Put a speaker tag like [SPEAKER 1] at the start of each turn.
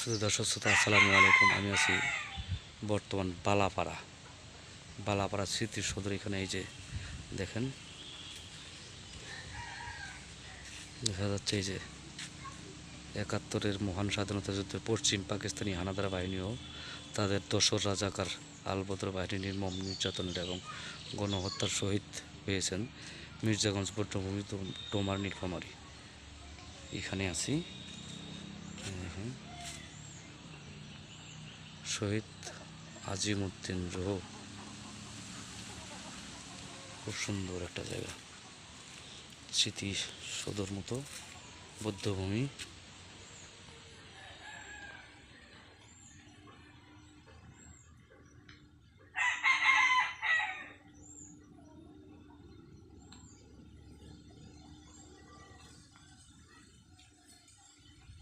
[SPEAKER 1] শুধু দর্শক শ্রোতা আসসালামু আলাইকুম। আমি আছি বর্তমান বালাপাড়া স্মৃতির সদর। এখানে এই যে দেখেন, দেখা যাচ্ছে এই যে ৭১-এর মহান স্বাধীনতা যুদ্ধে পশ্চিম পাকিস্তানি হানাদার বাহিনী ও তাদের দোসর রাজাকার আলবদর বাহিনী নির্মম নির্যাতনের এবং গণহত্যার শহীদ হয়েছেন মির্জাগঞ্জ বৌদ্ধভূমি টোমার নীলফামারী। এখানে আছি, শহীদ আজিম উদ্দিন রোহ। খুব সুন্দর একটা জায়গা, স্মৃতি সদর মতো বৌদ্ধভূমি।